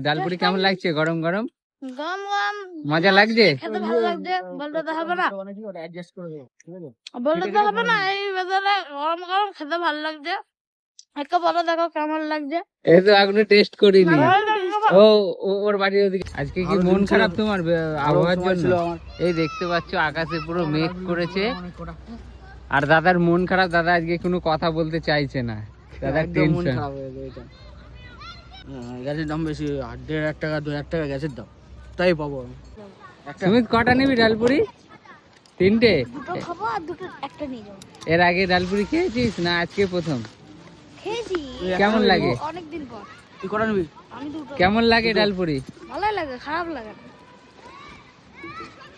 ডালপুরি কেমন লাগছে? গরম গরম গরম গরম মজা লাগছে? খেতে ভালো লাগছে। বলতে তো হবে না, বলতে তো হবে না, এই বেদারে গরম গরম খেতে ভালো লাগছে। একটা বলো দেখো কেমন লাগছে। এই তো এখনো টেস্ট করিনি। ভালো লাগছে। ও ওর বাড়ির ওদিকে। আজকে কি মন খারাপ তোমার আবহাওয়ার জন্য? এই দেখতে পাচ্ছ আকাশে পুরো মেঘ করেছে আর দাদার মন খারাপ। দাদা আজকে কোনো কথা বলতে চাইছে না, দাদার টেনশন। গ্যাসের দাম বেশি, 1,500 টাকা 2,000 টাকা গ্যাসের দাম, তাই পাবো। সুমিত কটা নিবি ডালপুরি? 3টে? দুটো খাবো আর দুটো একটা নিয়ে যাবো। এর আগে ডালপুরি খেয়েছিস না আজকে প্রথম? খেয়েছি কেমন লাগে? অনেকদিন পর। তুই কটা নিবি? আমি দুটো। কেমন লাগে ডালপুরি? ভালোই লাগে, খারাপ লাগে না।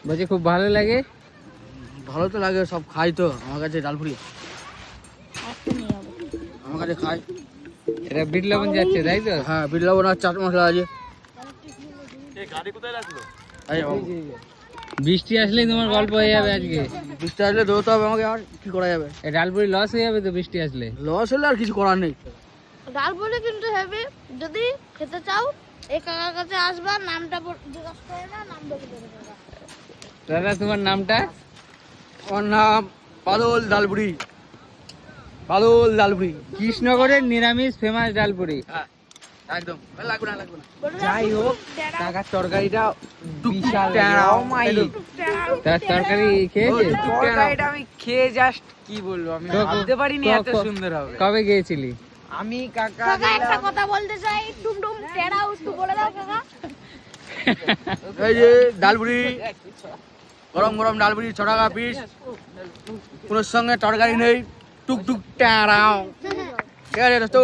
বলছি খুব ভালো লাগে। ভালো তো লাগে, সব খাই তো। আমার কাছে ডালপুরি একটা নিয়ে যাবো। আমার কাছে খাই। এটা বিট লবণ যাচ্ছে তাই তো? হ্যাঁ, বিট লবণ আর চাট মশলা আছে। আরে বাবা, বৃষ্টি আসলেই তোমার গল্প হয়ে যাবে আজকে। বৃষ্টি আসলে দৌড়তে হবে আমাকে, আর কি করা যাবে? এই ডালপুরি লস হয়ে যাবে তো বৃষ্টি আসলে। লস হলে আর কিছু করার নেই। ডালপুরি কিন্তু হেভি। যদি খেতে চাও এই কাকার কাছে আসবা, নামটা জিজ্ঞাসা করে না, নাম বলে দেবে কাকা। দাদা তোমার নামটা? আমার নাম বাদল ডালপুরি। বাদল ডালপুরি। কৃষ্ণগড়ের নিরামিষ ফেমাস ডালপুরি। হ্যাঁ, একদম। লাগবে না, লাগবে না। যাই হোক, কাকার তরকারিটা বিশাল। তার তরকারি খেয়েছে? তরকারিটা আমি খেয়ে জাস্ট কি বলবো, আমি ভাবতে পারিনি এত সুন্দর হবে। কবে গিয়েছিলি? আমি কাকা কাকা একটা কথা বলতে চাই, টুমটুম টেড়াও একটু বলে দাও কাকা। এই যে ডালপুরি, গরম গরম ডালপুরি 6 টাকা পিস, কোনো সঙ্গে তরকারি নেই, টুকটুক টাড়াও। ঠিক আছে দোস্ত,